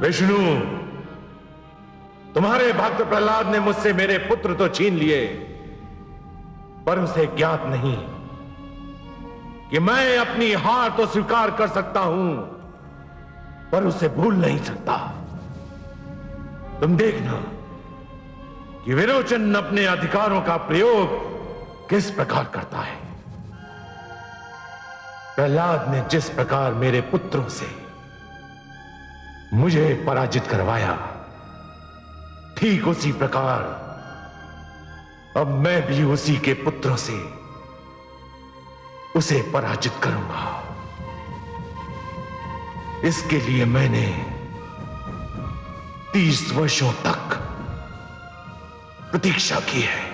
विष्णु, तुम्हारे भक्त प्रहलाद ने मुझसे मेरे पुत्र तो छीन लिए, पर उसे ज्ञात नहीं कि मैं अपनी हार तो स्वीकार कर सकता हूं, पर उसे भूल नहीं सकता। तुम देखना कि विरोचन अपने अधिकारों का प्रयोग किस प्रकार करता है। प्रहलाद ने जिस प्रकार मेरे पुत्रों से मुझे पराजित करवाया, ठीक उसी प्रकार अब मैं भी उसी के पुत्रों से उसे पराजित करूंगा। इसके लिए मैंने 30 वर्षों तक प्रतीक्षा की है।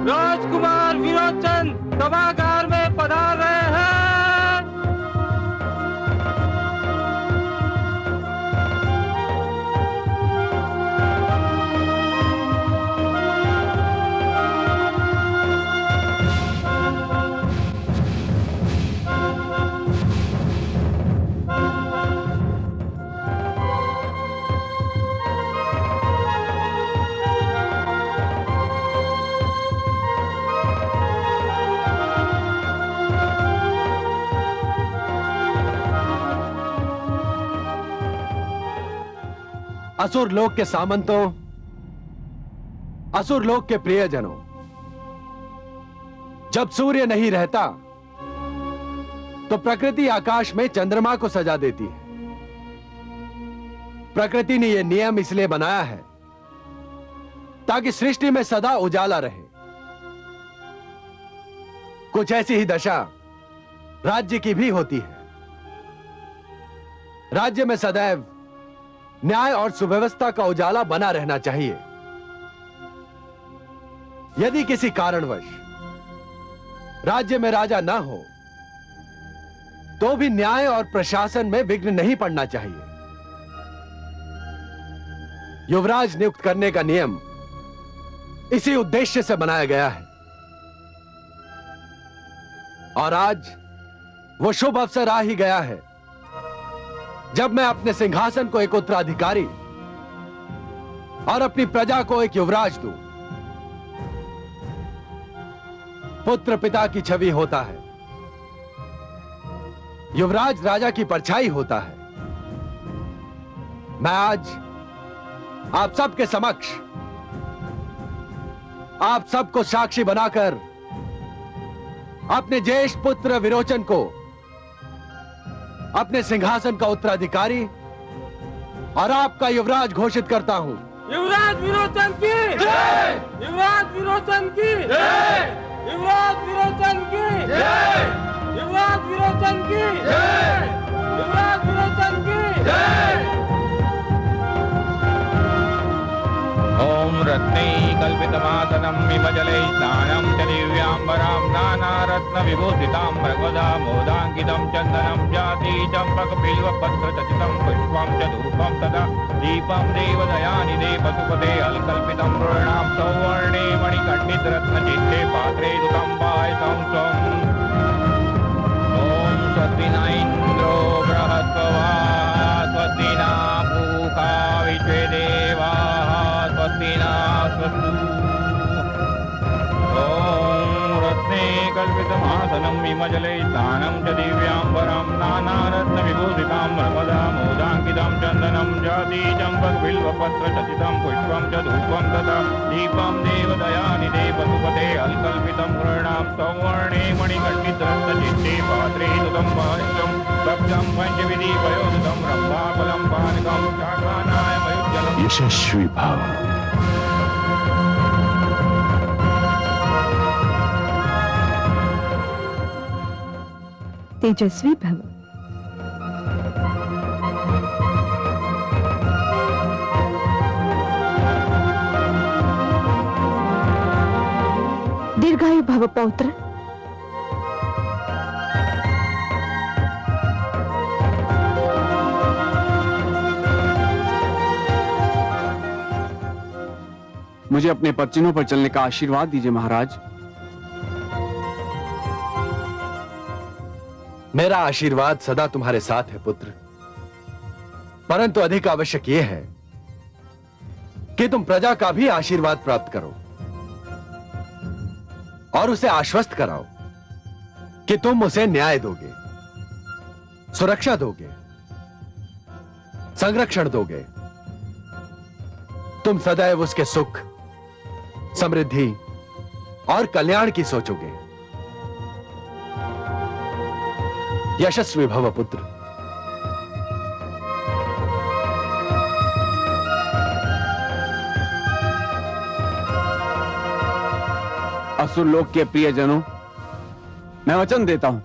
राजकुमार विरोचन सभागार में पधार रहे हैं। असुर लोक के सामंतों, असुर लोक के प्रियजनों, जब सूर्य नहीं रहता तो प्रकृति आकाश में चंद्रमा को सजा देती है। प्रकृति ने यह नियम इसलिए बनाया है ताकि सृष्टि में सदा उजाला रहे। कुछ ऐसी ही दशा राज्य की भी होती है। राज्य में सदैव न्याय और सुव्यवस्था का उजाला बना रहना चाहिए। यदि किसी कारणवश राज्य में राजा न हो तो भी न्याय और प्रशासन में विघ्न नहीं पड़ना चाहिए। युवराज नियुक्त करने का नियम इसी उद्देश्य से बनाया गया है। और आज वो शुभ अवसर आ ही गया है जब मैं अपने सिंहासन को एक उत्तराधिकारी और अपनी प्रजा को एक युवराज दूं। पुत्र पिता की छवि होता है, युवराज राजा की परछाई होता है। मैं आज आप सबके समक्ष आप सबको साक्षी बनाकर अपने ज्येष्ठ पुत्र विरोचन को अपने सिंहासन का उत्तराधिकारी और आपका युवराज घोषित करता हूं। युवराज विरोचन की जय! युवराज विरोचन की जय! युवराज विरोचन की जय! युवराज विरोचन की जय! युवराज विरोचन की जय! ओम रत्नै कल्पितमासनं विमजले स्नानं च दिव्याम्बरां नानारत्न विभूषितां भगवदा मोदाङ्कितं चन्दनं जाति चम्पकबिल्वपत्रचचितं पुष्पं च धूपं तदा दीपं देवदयानिधे पशुपते अलकल्पितं मृणां सौवर्णे मणिकण्डितरत्नचित्ते पात्रे दुतं पायसं स्वम् ॐ स्वस्ति न इन्द्रो बृहस्पतिर्वा स्वस्ति न पूषा विश्वेदेवाः स्वस्ति न स्वस्तु। ॐ रत्ने कल्पितमासनं विमजले स्नानं च दिव्याम्बरं नानारत्नविभूषितां भगवदा मोदाङ्कितं चन्दनं जाति चम्पकबिल्वपत्रचचितं पुष्पं च धूपं तथा दीपं देवदयानिधे पशुपते अलकल्पितं मृणां सौवर्णे मणिकण्डितरत्नचित्ते पात्रे दुतं पायसं भक्तं पञ्चविधि पयोदुतं रम्भाफलं पानकं शाकानायमयुज्जलम्। यशस्वी भाव। तेजस्वी भव। दीर्घायु भव पौत्र। मुझे अपने पदचिन्हों पर चलने का आशीर्वाद दीजिए महाराज। मेरा आशीर्वाद सदा तुम्हारे साथ है पुत्र, परंतु अधिक आवश्यक यह है कि तुम प्रजा का भी आशीर्वाद प्राप्त करो और उसे आश्वस्त कराओ कि तुम उसे न्याय दोगे, सुरक्षा दोगे, संरक्षण दोगे। तुम सदैव उसके सुख, समृद्धि और कल्याण की सोचोगे। यशस्वी भव पुत्र। असुरलोक के प्रियजनों, मैं वचन देता हूं,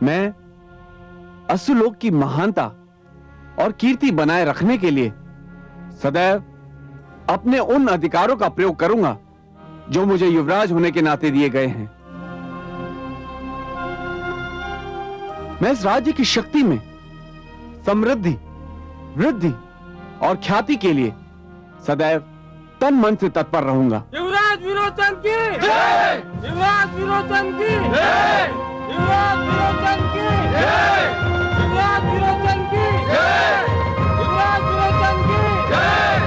मैं असुरलोक की महानता और कीर्ति बनाए रखने के लिए सदैव अपने उन अधिकारों का प्रयोग करूंगा जो मुझे युवराज होने के नाते दिए गए हैं। मैं इस राज्य की शक्ति में समृद्धि, वृद्धि और ख्याति के लिए सदैव तन मन से तत्पर रहूंगा। युवराज विरोचन की जय! युवराज विरोचन की जय! युवराज विरोचन की जय! युवराज विरोचन की जय! युवराज विरोचन की जय!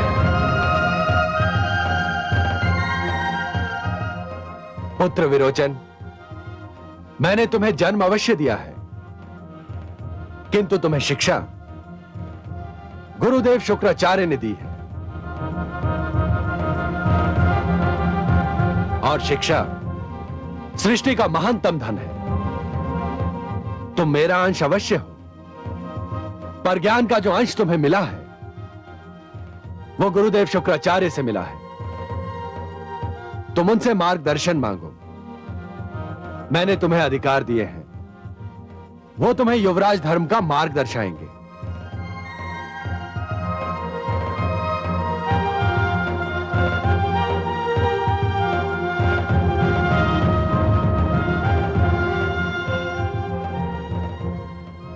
पुत्र विरोचन, मैंने तुम्हें जन्म अवश्य दिया है, किंतु तुम्हें शिक्षा गुरुदेव शुक्राचार्य ने दी है। और शिक्षा सृष्टि का महानतम धन है। तुम मेरा अंश अवश्य हो, पर ज्ञान का जो अंश तुम्हें मिला है वो गुरुदेव शुक्राचार्य से मिला है। तुम उनसे मार्गदर्शन मांगो। मैंने तुम्हें अधिकार दिए हैं, वो तुम्हें युवराज धर्म का मार्ग दर्शाएंगे।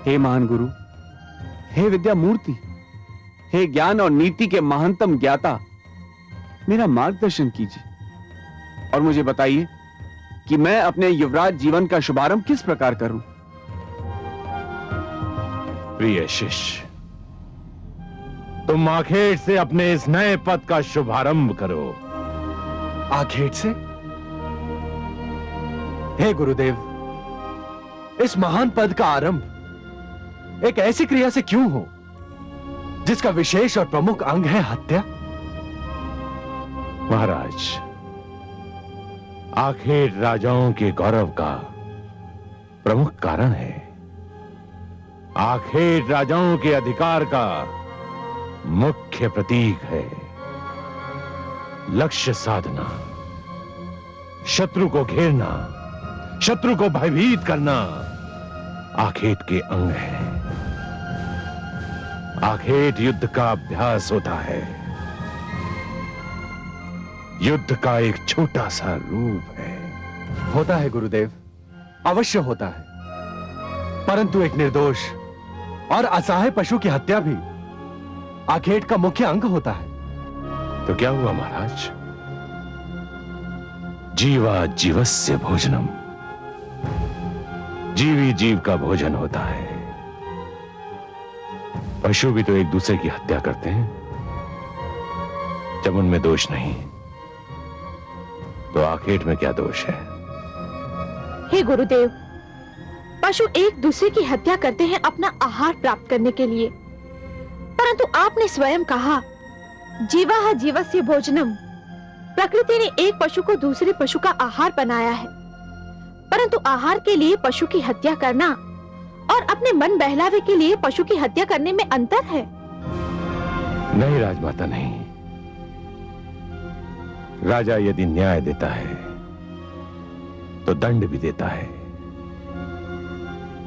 हे महान गुरु, हे विद्या मूर्ति, हे ज्ञान और नीति के महानतम ज्ञाता, मेरा मार्गदर्शन कीजिए और मुझे बताइए कि मैं अपने युवराज जीवन का शुभारंभ किस प्रकार करूं। प्रिय शिष्य, तुम आखेट से अपने इस नए पद का शुभारंभ करो। आखेट से? हे गुरुदेव, इस महान पद का आरंभ एक ऐसी क्रिया से क्यों हो जिसका विशेष और प्रमुख अंग है हत्या? महाराज, आखेट राजाओं के गौरव का प्रमुख कारण है। आखेट राजाओं के अधिकार का मुख्य प्रतीक है। लक्ष्य साधना, शत्रु को घेरना, शत्रु को भयभीत करना आखेट के अंग है। आखेट युद्ध का अभ्यास होता है। युद्ध का एक छोटा सा रूप है। होता है गुरुदेव, अवश्य होता है, परंतु एक निर्दोष और असहाय पशु की हत्या भी आखेट का मुख्य अंग होता है। तो क्या हुआ महाराज? जीवा जीवस्य भोजनम, जीवी जीव का भोजन होता है। पशु भी तो एक दूसरे की हत्या करते हैं। जब उनमें दोष नहीं, तो आखेट में क्या दोष है? हे गुरुदेव, पशु एक दूसरे की हत्या करते हैं अपना आहार प्राप्त करने के लिए, परंतु आपने स्वयं कहा जीवा जीवस्य भोजनम। प्रकृति ने एक पशु को दूसरे पशु का आहार बनाया है, परंतु आहार के लिए पशु की हत्या करना और अपने मन बहलावे के लिए पशु की हत्या करने में अंतर है। नहीं राजमाता, नहीं। राजा यदि न्याय देता है तो दंड भी देता है।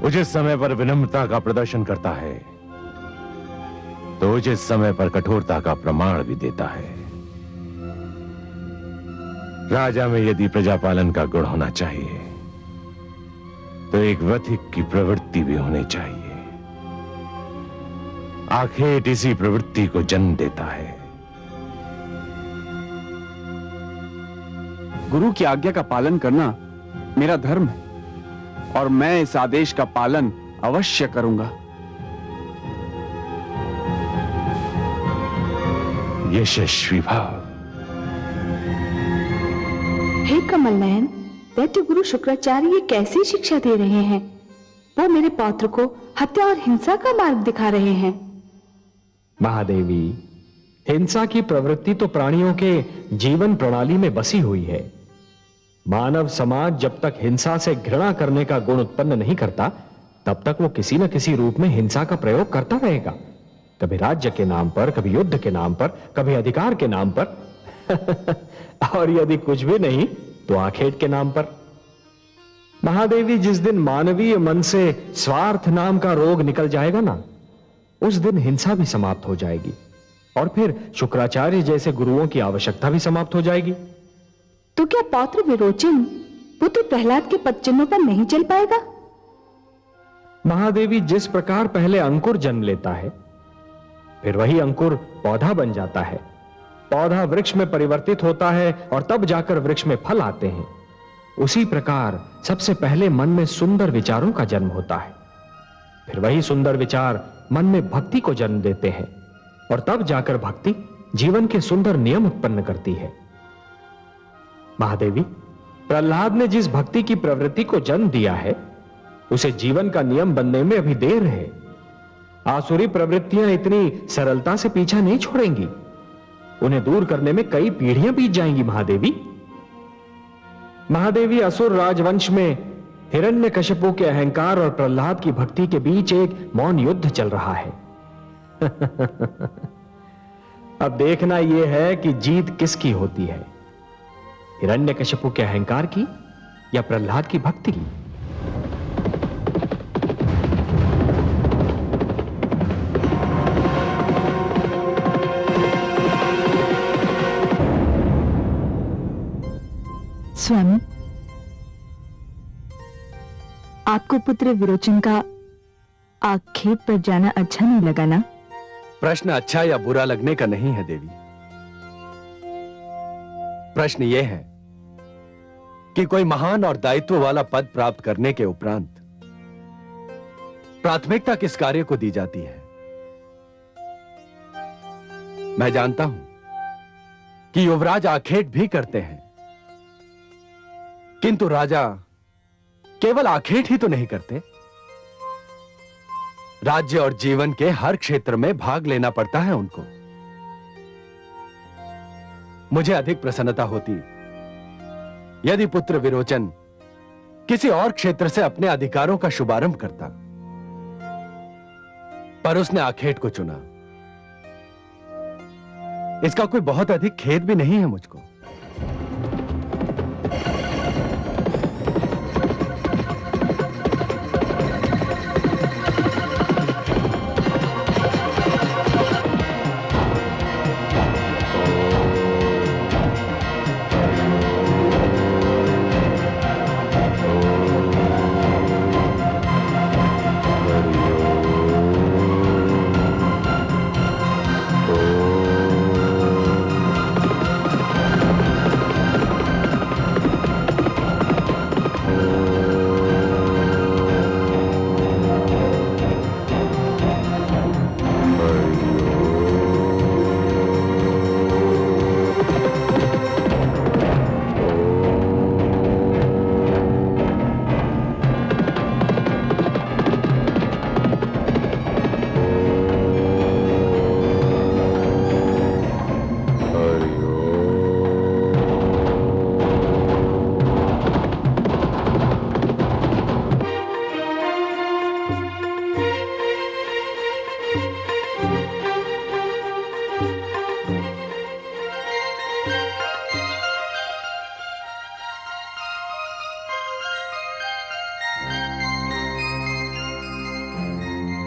उचित समय पर विनम्रता का प्रदर्शन करता है तो उचित समय पर कठोरता का प्रमाण भी देता है। राजा में यदि प्रजापालन का गुण होना चाहिए तो एक वधिक की प्रवृत्ति भी होनी चाहिए। आखेट इसी प्रवृत्ति को जन्म देता है। गुरु की आज्ञा का पालन करना मेरा धर्म है और मैं इस आदेश का पालन अवश्य करूंगा। यशस्वी भाव। हे कमल नयन, दैत्य गुरु शुक्राचार्य ये कैसी शिक्षा दे रहे हैं? वो मेरे पौत्र को हत्या और हिंसा का मार्ग दिखा रहे हैं। महादेवी, हिंसा की प्रवृत्ति तो प्राणियों के जीवन प्रणाली में बसी हुई है। मानव समाज जब तक हिंसा से घृणा करने का गुण उत्पन्न नहीं करता, तब तक वो किसी न किसी रूप में हिंसा का प्रयोग करता रहेगा। कभी राज्य के नाम पर, कभी युद्ध के नाम पर, कभी अधिकार के नाम पर और यदि कुछ भी नहीं तो आखेट के नाम पर। महादेवी, जिस दिन मानवीय मन से स्वार्थ नाम का रोग निकल जाएगा ना, उस दिन हिंसा भी समाप्त हो जाएगी और फिर शुक्राचार्य जैसे गुरुओं की आवश्यकता भी समाप्त हो जाएगी। तो क्या पौत्र विरोचन पुत्र प्रहलाद के पदचिन्हों पर नहीं चल पाएगा? महादेवी, जिस प्रकार पहले अंकुर जन्म लेता है, फिर वही अंकुर पौधा बन जाता है, पौधा वृक्ष में परिवर्तित होता है और तब जाकर वृक्ष में फल आते हैं, उसी प्रकार सबसे पहले मन में सुंदर विचारों का जन्म होता है, फिर वही सुंदर विचार मन में भक्ति को जन्म देते हैं और तब जाकर भक्ति जीवन के सुंदर नियम उत्पन्न करती है। महादेवी, प्रहलाद ने जिस भक्ति की प्रवृत्ति को जन्म दिया है, उसे जीवन का नियम बनने में अभी देर है। आसुरी प्रवृत्तियां इतनी सरलता से पीछा नहीं छोड़ेंगी, उन्हें दूर करने में कई पीढ़ियां बीत जाएंगी। महादेवी, महादेवी, असुर राजवंश में हिरण्यकशिपु के अहंकार और प्रहलाद की भक्ति के बीच एक मौन युद्ध चल रहा है। अब देखना यह है कि जीत किसकी होती है, हिरण्यकशिपु के अहंकार की या प्रहलाद की भक्ति की। स्वामी, आपको पुत्र विरोचन का आक्षेप पर जाना अच्छा नहीं लगा ना? प्रश्न अच्छा या बुरा लगने का नहीं है देवी। प्रश्न यह है कि कोई महान और दायित्व वाला पद प्राप्त करने के उपरांत प्राथमिकता किस कार्य को दी जाती है। मैं जानता हूं कि युवराज आखेट भी करते हैं, किंतु राजा केवल आखेट ही तो नहीं करते, राज्य और जीवन के हर क्षेत्र में भाग लेना पड़ता है उनको। मुझे अधिक प्रसन्नता होती यदि पुत्र विरोचन किसी और क्षेत्र से अपने अधिकारों का शुभारंभ करता, पर उसने आखेट को चुना। इसका कोई बहुत अधिक खेद भी नहीं है मुझको।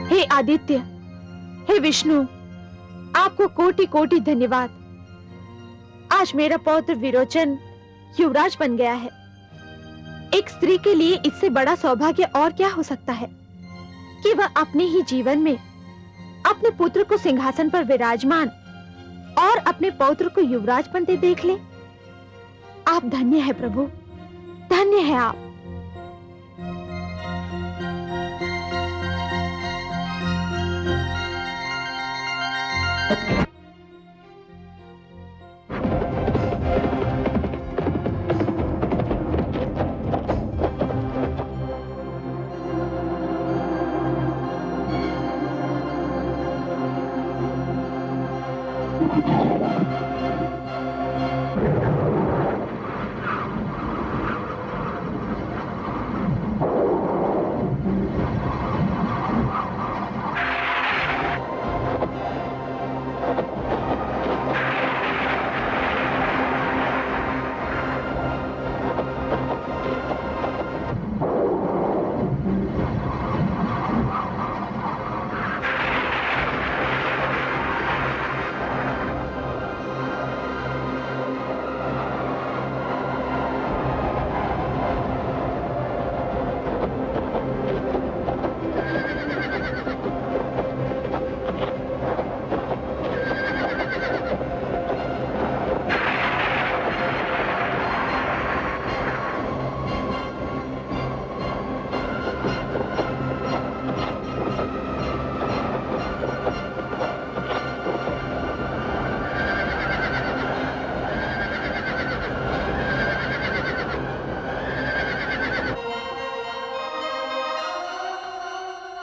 हे आदित्य, हे विष्णु, आपको कोटि कोटि धन्यवाद। आज मेरा पौत्र विरोचन युवराज बन गया है। एक स्त्री के लिए इससे बड़ा सौभाग्य और क्या हो सकता है कि वह अपने ही जीवन में अपने पुत्र को सिंहासन पर विराजमान और अपने पौत्र को युवराज बनते देख ले। आप धन्य है प्रभु, धन्य है आप।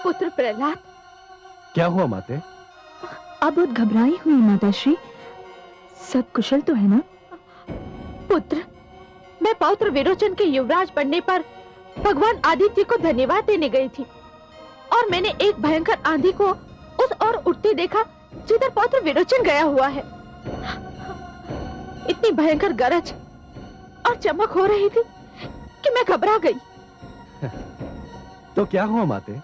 पुत्र प्रहलाद, क्या हुआ माते? आप बहुत घबराई हुई माताश्री, सब कुशल तो है ना? पुत्र, मैं पौत्र विरोचन के युवराज बनने पर भगवान आदित्य को धन्यवाद देने गई थी और मैंने एक भयंकर आंधी को उस ओर उठते देखा जिधर पौत्र विरोचन गया हुआ है। इतनी भयंकर गरज और चमक हो रही थी कि मैं घबरा गई। तो क्या हुआ माते?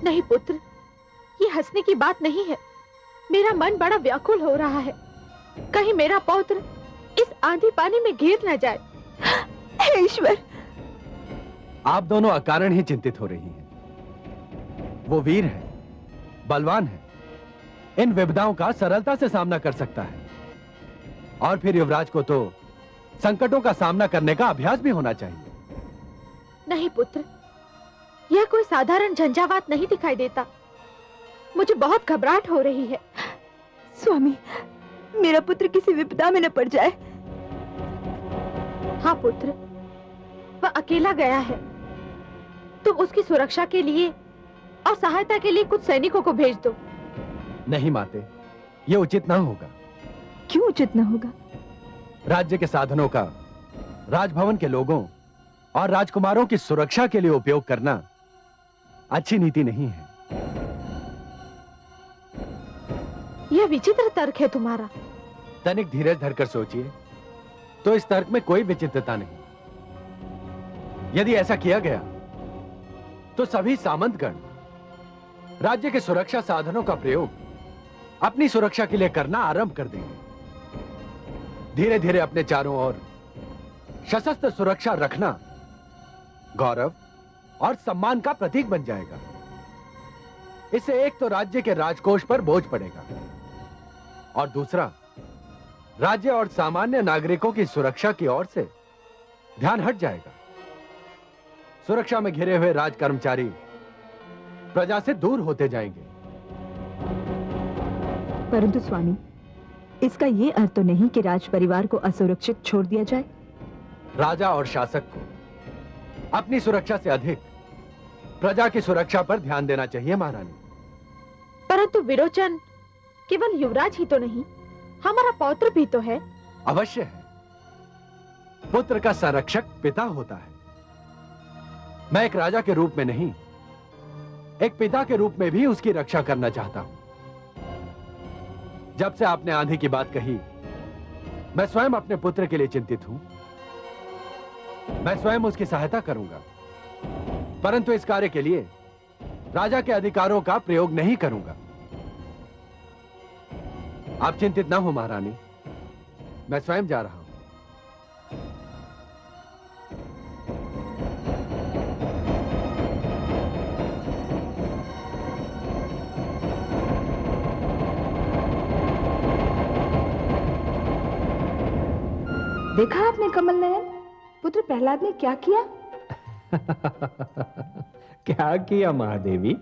नहीं पुत्र, ये हंसने की बात नहीं है। मेरा मन बड़ा व्याकुल हो रहा है, कहीं मेरा पौत्र इस आंधी पानी में गिर न जाए। हे ईश्वर! आप दोनों अकारण ही चिंतित हो रही हैं। वो वीर है, बलवान है, इन विपदाओं का सरलता से सामना कर सकता है। और फिर युवराज को तो संकटों का सामना करने का अभ्यास भी होना चाहिए। नहीं पुत्र, यह कोई साधारण झंझावात नहीं दिखाई देता। मुझे बहुत घबराहट हो रही है। स्वामी, मेरा पुत्र किसी विपदा में न पड़ जाए। हाँ पुत्र, वह अकेला गया है। तुम उसकी सुरक्षा के लिए और सहायता के लिए कुछ सैनिकों को भेज दो। नहीं माते, यह उचित ना होगा। क्यों उचित न होगा? राज्य के साधनों का राजभवन के लोगों और राजकुमारों की सुरक्षा के लिए उपयोग करना अच्छी नीति नहीं है। यह विचित्र तर्क है तुम्हारा। तनिक धीरज धरकर सोचिए तो इस तर्क में कोई विचित्रता नहीं। यदि ऐसा किया गया तो सभी सामंतगण राज्य के सुरक्षा साधनों का प्रयोग अपनी सुरक्षा के लिए करना आरंभ कर देंगे। धीरे धीरे अपने चारों ओर सशस्त्र सुरक्षा रखना गौरव और सम्मान का प्रतीक बन जाएगा। इससे एक तो राज्य के राजकोष पर बोझ पड़ेगा और दूसरा राज्य और सामान्य नागरिकों की सुरक्षा की ओर से ध्यान हट जाएगा। सुरक्षा में घिरे हुए राज कर्मचारी प्रजा से दूर होते जाएंगे। परंतु स्वामी, इसका ये अर्थ तो नहीं कि राज परिवार को असुरक्षित छोड़ दिया जाए। राजा और शासक को अपनी सुरक्षा से अधिक प्रजा की सुरक्षा पर ध्यान देना चाहिए महारानी। परंतु विरोचन केवल युवराज ही तो नहीं, हमारा पौत्र भी तो है। अवश्य है। पुत्र का संरक्षक पिता होता है। मैं एक राजा के रूप में नहीं, एक पिता के रूप में भी उसकी रक्षा करना चाहता हूं। जब से आपने आंधी की बात कही, मैं स्वयं अपने पुत्र के लिए चिंतित हूं। मैं स्वयं उसकी सहायता करूंगा, परंतु इस कार्य के लिए राजा के अधिकारों का प्रयोग नहीं करूंगा। आप चिंतित ना हो महारानी, मैं स्वयं जा रहा हूं। देखा आपने कमल नयन, पुत्र प्रहलाद ने क्या किया? क्या किया महादेवी?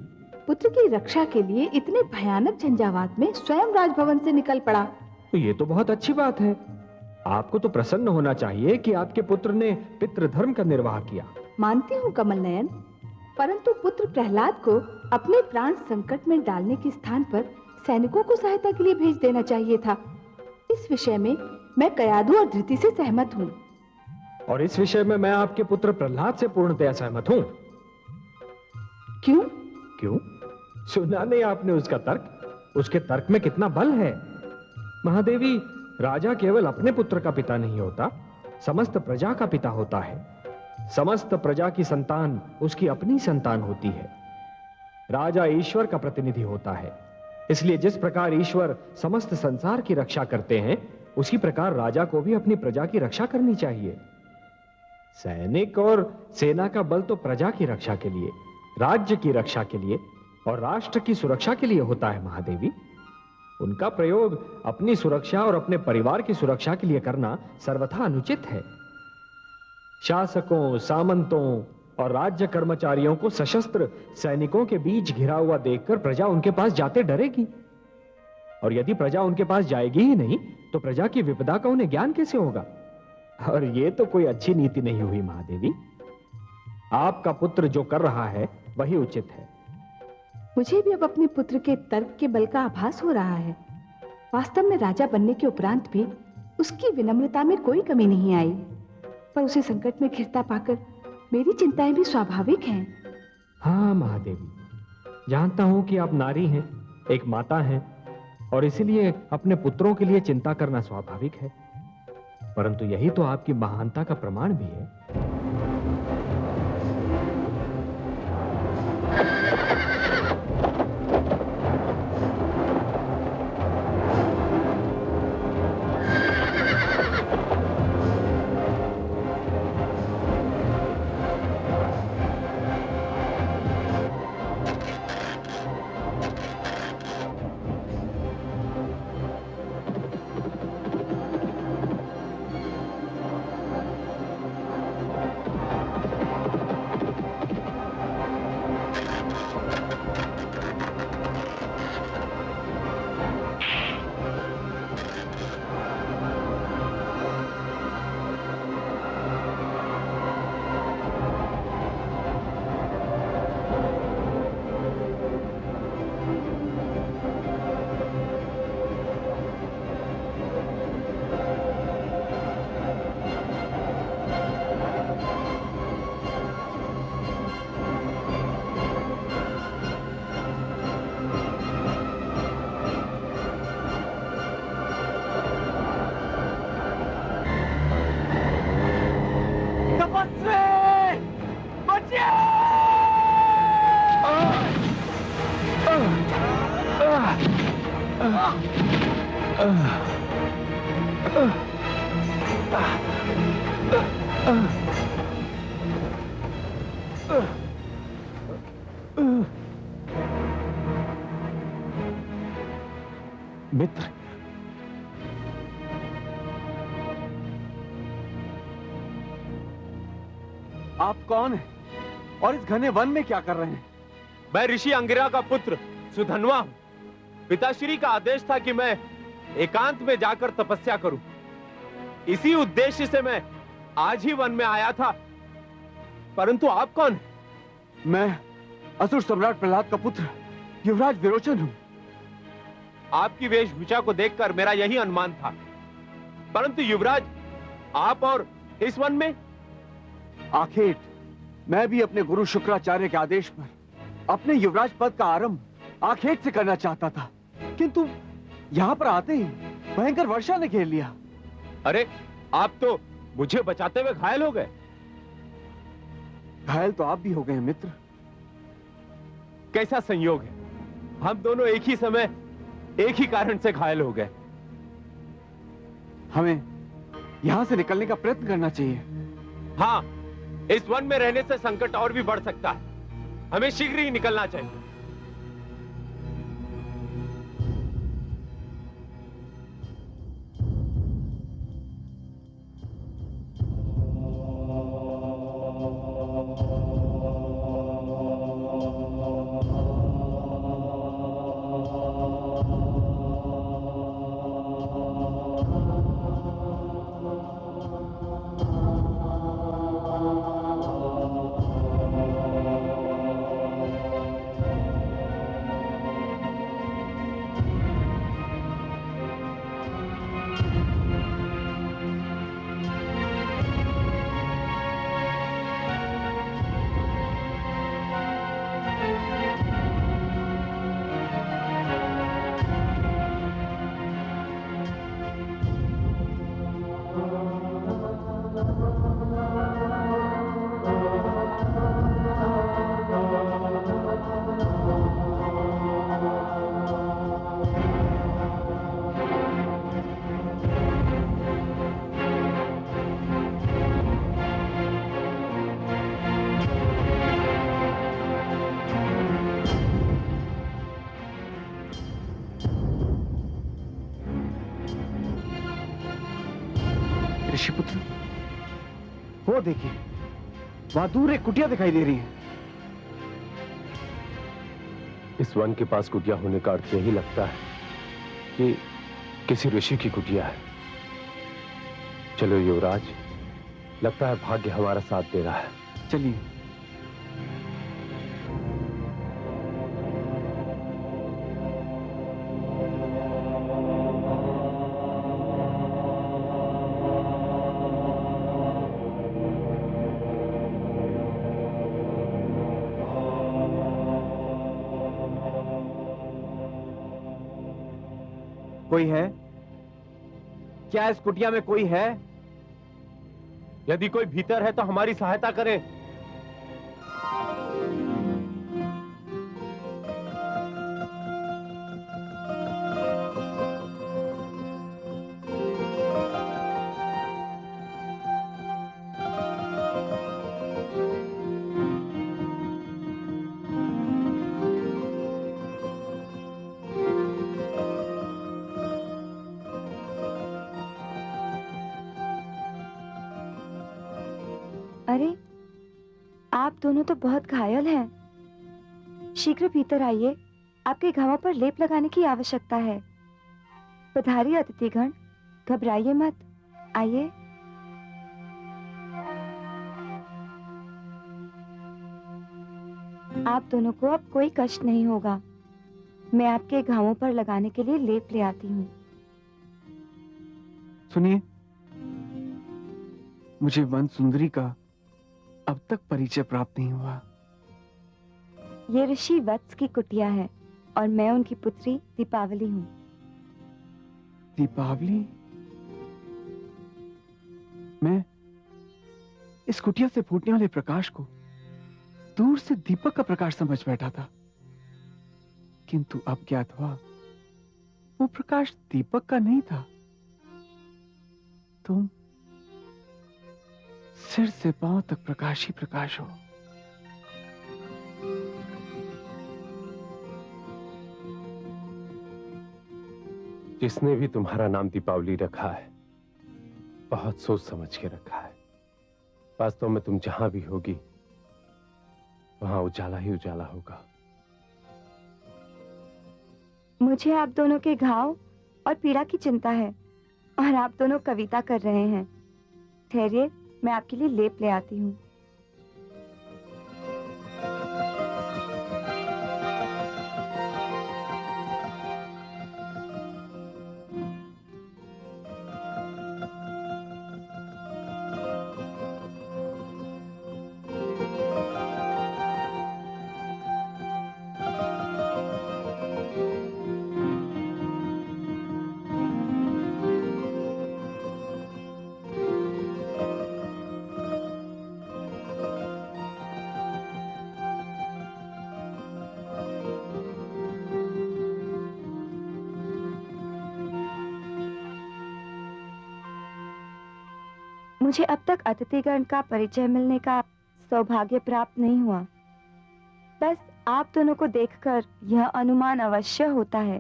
पुत्र की रक्षा के लिए इतने भयानक झंझावात में स्वयं राजभवन से निकल पड़ा। तो ये तो बहुत अच्छी बात है। आपको तो प्रसन्न होना चाहिए कि आपके पुत्र ने पितृधर्म का निर्वाह किया। मानती हूँ कमल नयन, परंतु पुत्र प्रहलाद को अपने प्राण संकट में डालने के स्थान पर सैनिकों को सहायता के लिए भेज देना चाहिए था। इस विषय में मैं कयादू और धृति से सहमत हूँ। और इस विषय में मैं आपके पुत्र प्रहलाद से पूर्णतया सहमत हूँ। क्यों? क्यों? सुना नहीं आपने उसका तर्क? उसके तर्क में कितना बल है। महादेवी, राजा केवल अपने पुत्र का पिता नहीं होता, समस्त प्रजा का पिता होता है। समस्त प्रजा की संतान उसकी अपनी संतान होती है। राजा ईश्वर का प्रतिनिधि होता है, इसलिए जिस प्रकार ईश्वर समस्त संसार की रक्षा करते हैं, उसी प्रकार राजा को भी अपनी प्रजा की रक्षा करनी चाहिए। सैनिक और सेना का बल तो प्रजा की रक्षा के लिए, राज्य की रक्षा के लिए और राष्ट्र की सुरक्षा के लिए होता है महादेवी। उनका प्रयोग अपनी सुरक्षा और अपने परिवार की सुरक्षा के लिए करना सर्वथा अनुचित है। शासकों, सामंतों और राज्य कर्मचारियों को सशस्त्र सैनिकों के बीच घिरा हुआ देखकर प्रजा उनके पास जाते डरेगी, और यदि प्रजा उनके पास जाएगी ही नहीं तो प्रजा की विपदा का उन्हें ज्ञान कैसे होगा? और यह तो कोई अच्छी नीति नहीं हुई महादेवी। आपका पुत्र जो कर रहा है वही उचित है। मुझे भी अब अपने पुत्र के तर्क के बल का आभास हो रहा है। वास्तव में राजा बनने के उपरांत भी उसकी विनम्रता में कोई कमी नहीं आई, पर उसे संकट में घिरता पाकर मेरी चिंताएं भी स्वाभाविक हैं। हाँ महादेवी, जानता हूं कि आप नारी हैं, एक माता हैं, और इसीलिए अपने पुत्रों के लिए चिंता करना स्वाभाविक है, परंतु यही तो आपकी महानता का प्रमाण भी है। मित्र, आप कौन हैं और इस घने वन में क्या कर रहे हैं? मैं ऋषि अंगिरा का पुत्र सुधन्वा हूं। पिताश्री का आदेश था कि मैं एकांत में जाकर तपस्या करूं। इसी उद्देश्य से मैं आज ही वन में आया था। परंतु आप कौन हैं? मैं असुर सम्राट प्रहलाद का पुत्र युवराज विरोचन हूं। आपकी वेशभूषा को देखकर मेरा यही अनुमान था। परंतु युवराज, आप और इस वन में? आखेट मैं भी अपने गुरु शुक्राचार्य के आदेश पर अपने युवराज पद का आरंभ आखेट से करना चाहता था, किंतु यहां पर आते ही भयंकर वर्षा ने घेर लिया। अरे, आप तो मुझे बचाते हुए घायल हो गए। घायल तो आप भी हो गए हैं मित्र। कैसा संयोग है, हम दोनों एक ही समय एक ही कारण से घायल हो गए। हमें यहां से निकलने का प्रयत्न करना चाहिए। हाँ, इस वन में रहने से संकट और भी बढ़ सकता है। हमें शीघ्र ही निकलना चाहिए। वो देखिए, वहां दूर एक कुटिया दिखाई दे रही है। इस वन के पास कुटिया होने का अर्थ यही लगता है कि किसी ऋषि की कुटिया है। चलो युवराज, लगता है भाग्य हमारा साथ दे रहा है। चलिए। कोई है? क्या इस कुटिया में कोई है? यदि कोई भीतर है तो हमारी सहायता करें। अरे, आप दोनों तो बहुत घायल हैं। शीघ्र भीतर आइए, आपके घावों पर लेप लगाने की आवश्यकता है। पधारिए अतिथिगण, घबराइए मत, आइए। आप दोनों को अब कोई कष्ट नहीं होगा। मैं आपके घावों पर लगाने के लिए लेप ले आती हूँ। सुनिए, मुझे वन सुंदरी का अब तक परिचय प्राप्त नहीं हुआ। ये ऋषि वत्स की कुटिया है और मैं उनकी पुत्री दीपावली हूँ। दीपावली? मैं इस कुटिया से फूटने वाले प्रकाश को दूर से दीपक का प्रकाश समझ बैठा था, किंतु अब ज्ञात हुआ वो प्रकाश दीपक का नहीं था। तुम सिर से पांव तक प्रकाश ही प्रकाश हो। जिसने भी तुम्हारा नाम दीपावली रखा है, बहुत सोच समझ के रखा है। वास्तव में तुम जहां भी होगी वहां उजाला ही उजाला होगा। मुझे आप दोनों के घाव और पीड़ा की चिंता है और आप दोनों कविता कर रहे हैं। ठहरिए, मैं आपके लिए लेप ले आती हूँ। मुझे अब तक अतिथिगण का परिचय मिलने का सौभाग्य प्राप्त नहीं हुआ। बस आप दोनों को देखकर यह अनुमान अवश्य होता है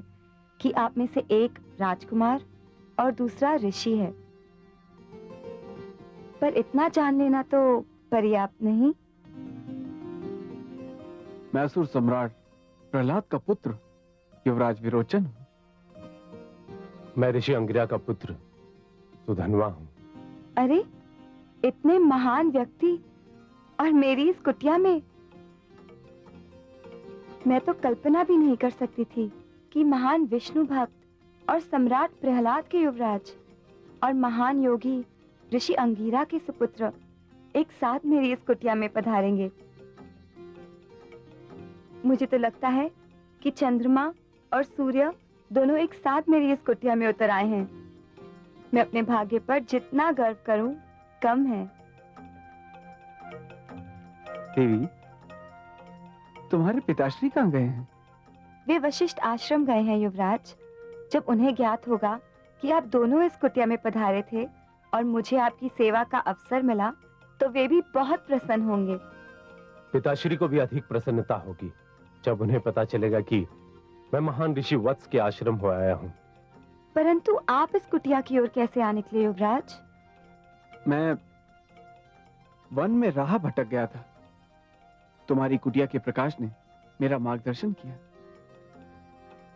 कि आप में से एक राजकुमार और दूसरा ऋषि है। पर इतना जान लेना तो पर्याप्त नहीं। मैं असुर सम्राट प्रहलाद का पुत्र युवराज विरोचन हूं। मैं ऋषि अंगिरा का पुत्र सुधन्वा हूं। अरे, इतने महान व्यक्ति और मेरी इस कुटिया में। मैं तो कल्पना भी नहीं कर सकती थी कि महान विष्णु भक्त और सम्राट प्रहलाद के युवराज और महान योगी ऋषि अंगिरा के सुपुत्र एक साथ मेरी इस कुटिया में पधारेंगे। मुझे तो लगता है कि चंद्रमा और सूर्य दोनों एक साथ मेरी इस कुटिया में उतर आए हैं। मैं अपने भाग्य पर जितना गर्व करूं कम है। देवी, तुम्हारे पिताश्री कहाँ गए हैं? वे वशिष्ठ आश्रम गए हैं युवराज। जब उन्हें ज्ञात होगा कि आप दोनों इस कुटिया में पधारे थे और मुझे आपकी सेवा का अवसर मिला, तो वे भी बहुत प्रसन्न होंगे। पिताश्री को भी अधिक प्रसन्नता होगी जब उन्हें पता चलेगा कि मैं महान ऋषि वत्स के आश्रम हो आया हूं। परंतु आप इस कुटिया की ओर कैसे आ निकले युवराज? वन में राह भटक गया था। तुम्हारी कुटिया के प्रकाश ने मेरा मार्गदर्शन किया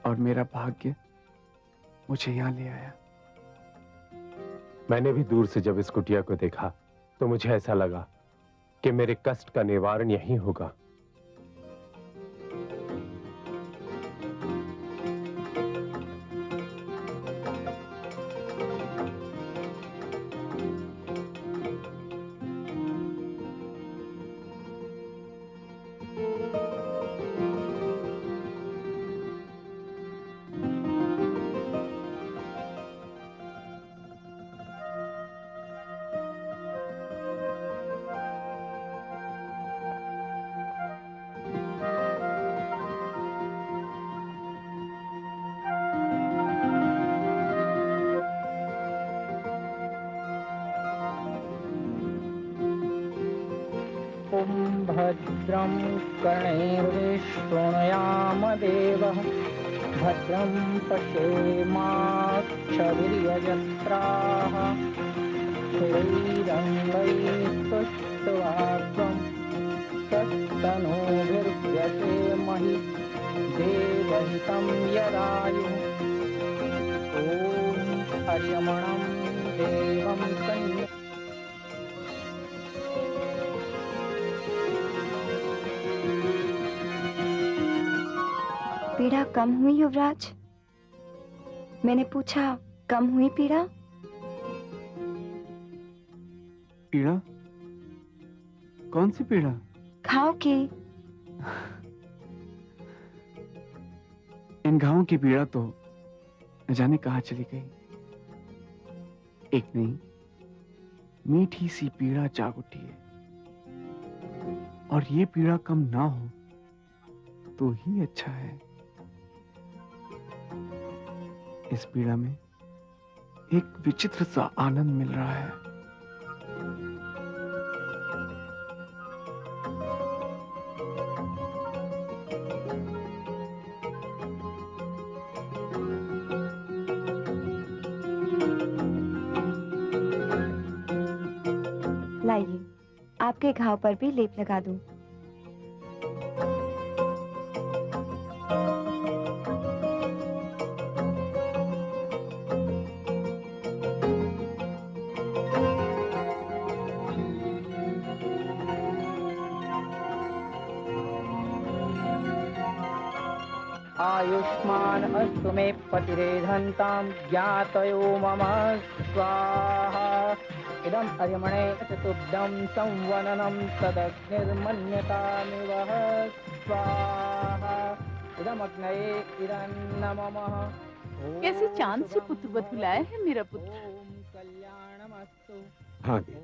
और मेरा भाग्य मुझे यहाँ ले आया। मैंने भी दूर से जब इस कुटिया को देखा तो मुझे ऐसा लगा कि मेरे कष्ट का निवारण यहीं होगा। भद्रं कर्णैर्विष्णुयाम देवः भद्रं पश्येमाक्षभिर्यजत्राः स्थिरैरङ्गैस्तुष्ट्वाग्रं सस्तनूभिर्व्यसेमहि देवहितं यदायुः ॐ हर्यमणं देवं कन्या पीड़ा कम हुई युवराज? मैंने पूछा, कम हुई पीड़ा? पीड़ा? कौन सी पीड़ा? घाव की। इन घावों की पीड़ा तो न जाने कहाँ चली गई। एक नहीं, मीठी सी पीड़ा जाग उठी है, और ये पीड़ा कम ना हो तो ही अच्छा है। इस पीड़ा में एक विचित्र सा आनंद मिल रहा है। लाइए, आपके घाव पर भी लेप लगा दूं। आयुष्मान अस्तु मे पतिरेधन्तां ज्ञातयो मम स्वाहा इदं अर्यमणे चतुब्दं संवननं तदग्निर्मन्यतामिवः स्वाहा इदमग्नये इदन्नमः। कैसे चांद से पुत्र वधु लाया है मेरा पुत्र। कल्याणमस्तु। हाँ दीदी,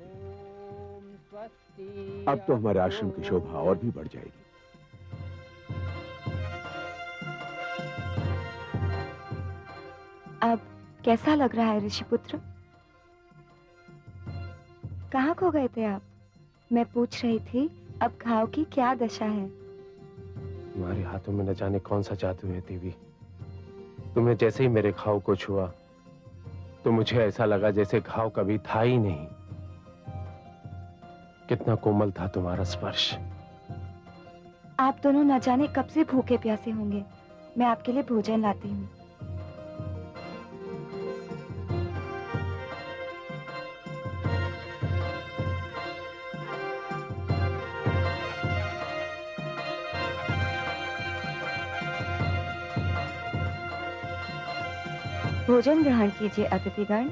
अब तो हमारे आश्रम की शोभा और भी बढ़ जाएगी। अब कैसा लग रहा है ऋषिपुत्र? कहाँ खो गए थे आप? मैं पूछ रही थी, अब घाव की क्या दशा है? तुम्हारे हाथों में न जाने कौन सा जादू है देवी। तुमने जैसे ही मेरे घाव को छुआ तो मुझे ऐसा लगा जैसे घाव कभी था ही नहीं। कितना कोमल था तुम्हारा स्पर्श। आप दोनों न जाने कब से भूखे प्यासे होंगे। मैं आपके लिए भोजन लाती हूँ। भोजन ग्रहण कीजिए अतिथिगण।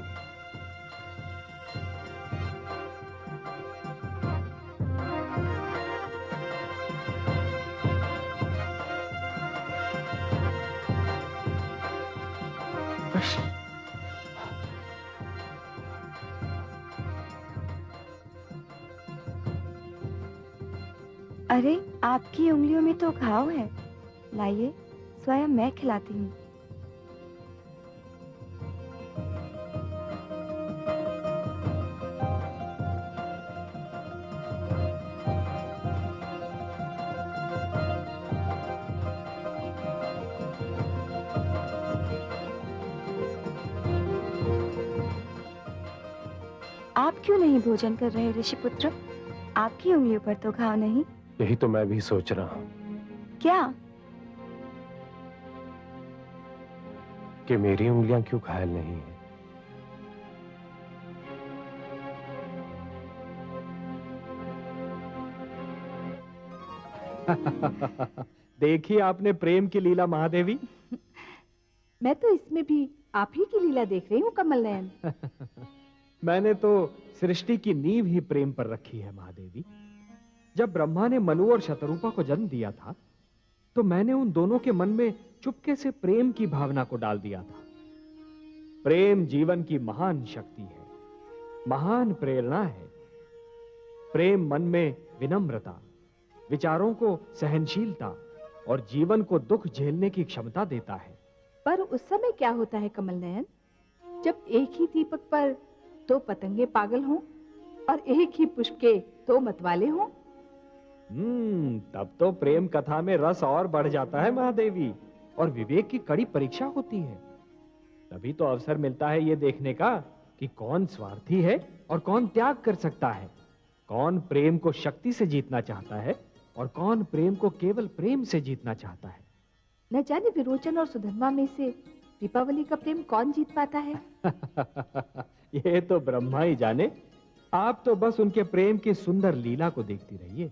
अरे, आपकी उंगलियों में तो घाव है। लाइए, स्वयं मैं खिलाती हूँ। आप क्यों नहीं भोजन कर रहे ऋषिपुत्र? आपकी उंगलियों पर तो घाव नहीं। यही तो मैं भी सोच रहा हूं क्या? कि मेरी उंगलियां क्यों घायल नहीं है। देखिए आपने प्रेम की लीला महादेवी। मैं तो इसमें भी आप ही की लीला देख रही हूँ कमल नयन। मैंने तो सृष्टि की नींव ही प्रेम पर रखी है महादेवी। जब ब्रह्मा ने मनु और शतरूपा को जन्म दिया था तो मैंने उन दोनों के मन में चुपके से प्रेम की भावना को डाल दिया था। प्रेम जीवन की महान शक्ति है, महान प्रेरणा है। प्रेम मन में विनम्रता, विचारों को सहनशीलता और जीवन को दुख झेलने की क्षमता देता है। पर उस समय क्या होता है कमल नयन, जब एक ही दीपक पर दो पतंगे पागल हों और एक ही पुष्प के दो मतवाले हों? तब तो प्रेम कथा में रस और बढ़ जाता है महादेवी, और विवेक की कड़ी परीक्षा होती है। तभी तो अवसर मिलता है ये देखने का कि कौन स्वार्थी है और कौन त्याग कर सकता है, कौन प्रेम को शक्ति से जीतना चाहता है और कौन प्रेम को केवल प्रेम से जीतना चाहता है। न जाने विरोचन और सुधर्मा में से दीपावली का प्रेम कौन जीत पाता है। ये तो ब्रह्मा ही जाने। आप तो बस उनके प्रेम की सुंदर लीला को देखती रहिए।